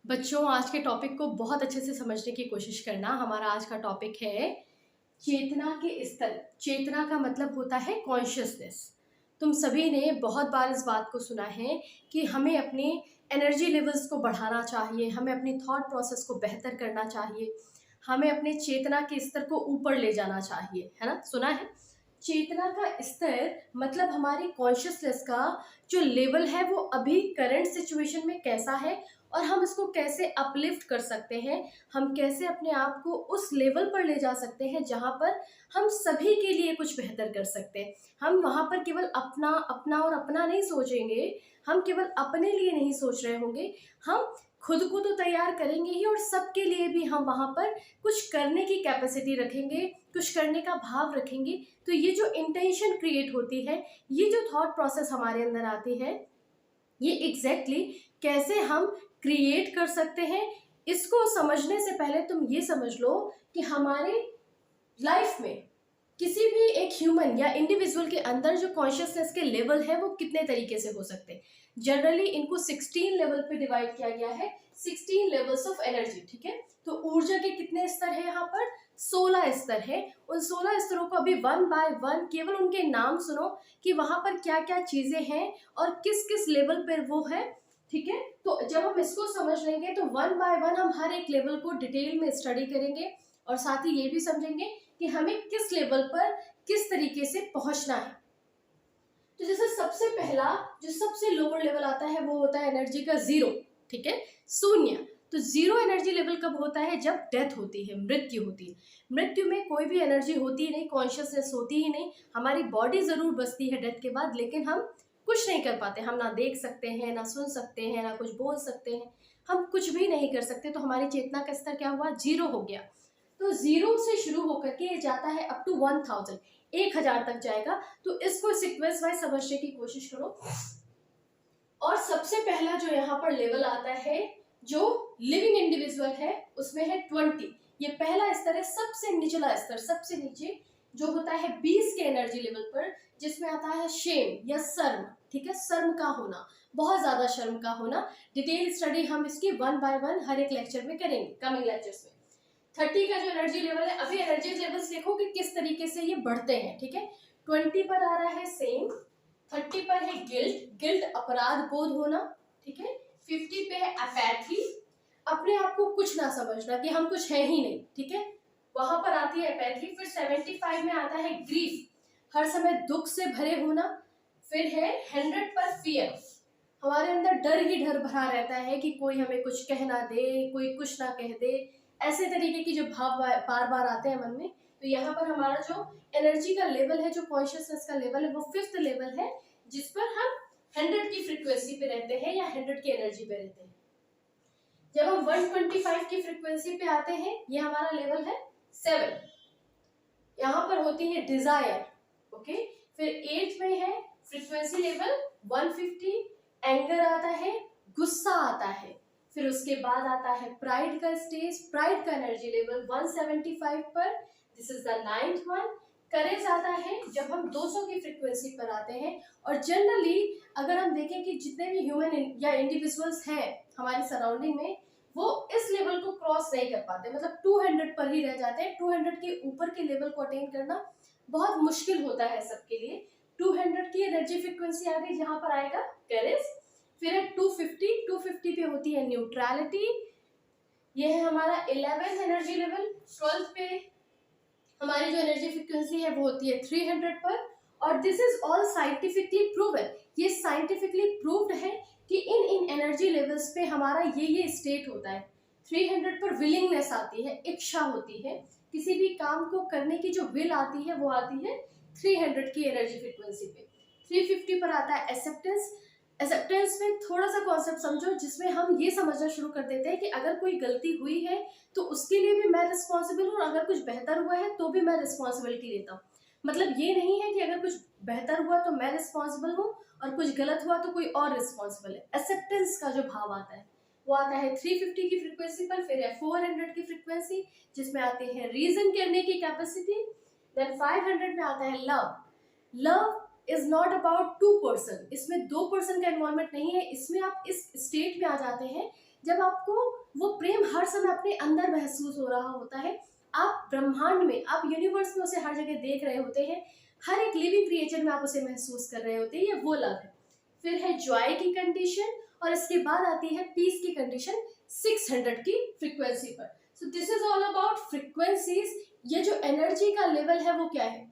बच्चों, आज के टॉपिक को बहुत अच्छे से समझने की कोशिश करना। हमारा आज का टॉपिक है चेतना के स्तर। चेतना का मतलब होता है कॉन्शियसनेस। तुम सभी ने बहुत बार इस बात को सुना है कि हमें अपने एनर्जी लेवल्स को बढ़ाना चाहिए, हमें अपनी थॉट प्रोसेस को बेहतर करना चाहिए, हमें अपने चेतना के स्तर को ऊपर ले जाना चाहिए, है ना? सुना है। चेतना का स्तर मतलब हमारी कॉन्शियसनेस का जो लेवल है वो अभी करंट सिचुएशन में कैसा है और हम इसको कैसे अपलिफ्ट कर सकते हैं, हम कैसे अपने आप को उस लेवल पर ले जा सकते हैं जहाँ पर हम सभी के लिए कुछ बेहतर कर सकते हैं। हम वहाँ पर केवल अपना अपना और अपना नहीं सोचेंगे, हम केवल अपने लिए नहीं सोच रहे होंगे, हम खुद को तो तैयार करेंगे ही और सबके लिए भी हम वहाँ पर कुछ करने की कैपेसिटी रखेंगे, कुछ करने का भाव रखेंगे। तो ये जो इंटेंशन क्रिएट होती है, ये जो थॉट प्रोसेस हमारे अंदर आती है, ये एग्जैक्टली कैसे हम क्रिएट कर सकते हैं, इसको समझने से पहले तुम ये समझ लो कि हमारे लाइफ में किसी भी एक ह्यूमन या इंडिविजुअल के अंदर जो कॉन्शियसनेस के लेवल है वो कितने तरीके से हो सकते हैं। जनरली इनको 16 लेवल पे डिवाइड किया गया है, 16 लेवल्स ऑफ एनर्जी। ठीक है, तो ऊर्जा के कितने स्तर है यहाँ पर? 16 स्तर है। उन 16 स्तरों को अभी वन बाय वन केवल उनके नाम सुनो कि वहां पर क्या क्या चीजें हैं और किस किस लेवल पर वो है। ठीक है, तो जब हम इसको समझ लेंगे तो वन बाय वन हम हर एक लेवल को डिटेल में स्टडी करेंगे और साथ ही ये भी समझेंगे कि हमें किस लेवल पर किस तरीके से पहुंचना है। तो जैसे सबसे पहला जो सबसे लोअर लेवल आता है वो होता है एनर्जी का जीरो। ठीक है, शून्य। तो जीरो एनर्जी लेवल कब होता है? जब डेथ होती है, मृत्यु होती है। मृत्यु में कोई भी एनर्जी होती ही नहीं, कॉन्शियसनेस होती ही नहीं। हमारी बॉडी जरूर बचती है डेथ के बाद, लेकिन हम कुछ नहीं कर पाते। हम ना देख सकते हैं, ना सुन सकते हैं, ना कुछ बोल सकते हैं, हम कुछ भी नहीं कर सकते। तो हमारी चेतना का स्तर क्या हुआ? जीरो हो गया। तो जीरो से शुरू होकर के ये जाता है अप टू 1000, 1000 तक जाएगा। तो इसको सीक्वेंस वाइज समझने की कोशिश करो। और सबसे पहला जो यहाँ पर लेवल आता है, जो लिविंग इंडिविजुअल है, उसमें है 20। ये पहला स्तर है, सबसे निचला स्तर, सबसे नीचे जो होता है 20 के एनर्जी लेवल पर, जिसमें आता है शेम या शर्म। ठीक है, शर्म का होना, बहुत ज्यादा शर्म का होना। डिटेल स्टडी हम इसकी वन बाय वन हर एक लेक्चर में करेंगे, कमिंग लेक्चर्स में। 30 का जो एनर्जी लेवल है, अभी एनर्जी लेवल्स देखो कि किस तरीके से ये बढ़ते हैं। ठीक है, 20 पर आ रहा है सेम, 30 पर है गिल्ट, गिल्ट अपराध बोध होना। ठीक है, 50 पे है अपैथी, अपने आप को कुछ ना समझना कि हम कुछ है ही नहीं। ठीक है, वहां पर आती है अपैथी। फिर 75 में आता है ग्रीफ, हर समय दुख से भरे होना। फिर है 100 पर फियर, हमारे अंदर डर ही डर भरा रहता है कि कोई हमें कुछ कह ना दे, कोई कुछ ना कह दे, ऐसे तरीके की जो भाव बार बार आते हैं मन में। तो यहाँ पर हमारा जो एनर्जी का लेवल है, जो कॉन्शियसनेस का लेवल है, वो 5th लेवल है, जिस पर हम 100 की फ्रीक्वेंसी पे रहते हैं या 100 की एनर्जी पे रहते हैं। जब हम 125 की फ्रीक्वेंसी पे आते हैं, ये हमारा लेवल है 7। यहाँ पर होती है डिजायर। ओके, फिर 8 में है फ्रीक्वेंसी लेवल 150, एंगर आता है, गुस्सा आता है। फिर उसके बाद आता है प्राइड का स्टेज, प्राइड का एनर्जी लेवल 175 पर, this is the 9th one. Courage आता है जब हम 200 की फ्रीक्वेंसी पर आते हैं। और जनरली अगर हम देखें कि जितने भी ह्यूमन या इंडिविजुअल्स हैं हमारे सराउंडिंग में, वो इस लेवल को क्रॉस नहीं कर पाते, मतलब 200 पर ही रह जाते हैं। 200 के ऊपर के लेवल को अटेन करना बहुत मुश्किल होता है सबके लिए। 200 की एनर्जी फ्रीक्वेंसी आ गई, जहां पर आएगा करेज। फिर है 250, 250 पे होती है न्यूट्रलिटी, ये है हमारा 11th एनर्जी लेवल। 12th पे हमारी जो एनर्जी फ्रीक्वेंसी है वो होती है 300 पर। और this is all scientifically proven, ये साइंटिफिकली प्रूव्ड है कि इन एनर्जी लेवल्स पे हमारा ये स्टेट होता है। 300 पर विलिंगनेस आती है, इच्छा होती है, किसी भी काम को करने की जो विल आती है वो आती है 300 की एनर्जी फ्रीक्वेंसी पे। 350 पर आता है एक्सेप्टेंस। एक्सेप्टेंस में थोड़ा सा कॉन्सेप्ट समझो, जिसमें हम ये समझना शुरू कर देते हैं कि अगर कोई गलती हुई है तो उसके लिए भी मैं रिस्पॉन्सिबल हूँ, और अगर कुछ बेहतर हुआ है तो भी मैं रिस्पॉन्सिबिलिटी लेता हूँ। मतलब ये नहीं है कि अगर कुछ बेहतर हुआ तो मैं रिस्पॉन्सिबल हूँ और कुछ गलत हुआ तो कोई और रिस्पॉन्सिबल है। एक्सेप्टेंस का जो भाव आता है वो आता है 350 की फ्रीक्वेंसी पर। फिर है 400 की फ्रीक्वेंसी, जिसमें आती है रीजन करने की कैपेसिटी। देन 500 में आता है love. Love is not about 2 person, इसमें 2 पर्सन का इन्वॉल्वमेंट नहीं है। इसमें आप इस स्टेट में आ जाते हैं जब आपको वो प्रेम हर समय अपने अंदर महसूस हो रहा होता है, आप ब्रह्मांड में, आप यूनिवर्स में उसे हर जगह देख रहे होते हैं, हर एक लिविंग क्रिएचर में आप उसे महसूस कर रहे होते हैं, ये वो लव है। फिर है जॉय की कंडीशन, और इसके बाद आती है पीस की कंडीशन 600 की फ्रीक्वेंसी पर। So this is all about frequencies. ये जो एनर्जी का लेवल है वो क्या है,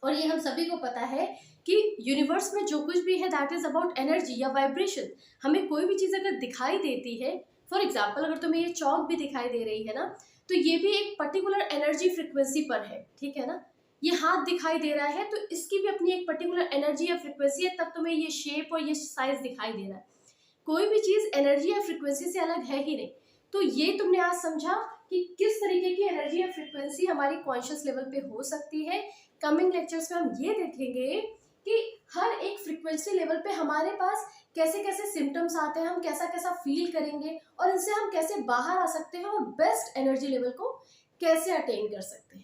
और ये हम सभी को पता है कि यूनिवर्स में जो कुछ भी है दैट इज अबाउट एनर्जी या वाइब्रेशन। हमें कोई भी चीज़ अगर दिखाई देती है, फॉर एग्जाम्पल अगर तुम्हें ये चौक भी दिखाई दे रही है ना, तो ये भी एक पर्टिकुलर एनर्जी फ्रिक्वेंसी पर है, ठीक है ना। ये हाथ दिखाई दे रहा है तो इसकी भी अपनी एक पर्टिकुलर एनर्जी या फ्रिक्वेंसी है, तब तुम्हें ये शेप और ये साइज दिखाई दे रहा है। कोई भी चीज़ एनर्जी या फ्रिक्वेंसी से अलग है ही नहीं। तो ये तुमने आज समझा कि किस तरीके की एनर्जी या फ्रिक्वेंसी हमारी कॉन्शियस लेवल पे हो सकती है। कमिंग लेक्चर्स में हम ये देखेंगे कि हर एक फ्रिक्वेंसी लेवल पे हमारे पास कैसे कैसे सिम्टम्स आते हैं, हम कैसा कैसा फील करेंगे और इनसे हम कैसे बाहर आ सकते हैं और बेस्ट एनर्जी लेवल को कैसे अटेन कर सकते हैं।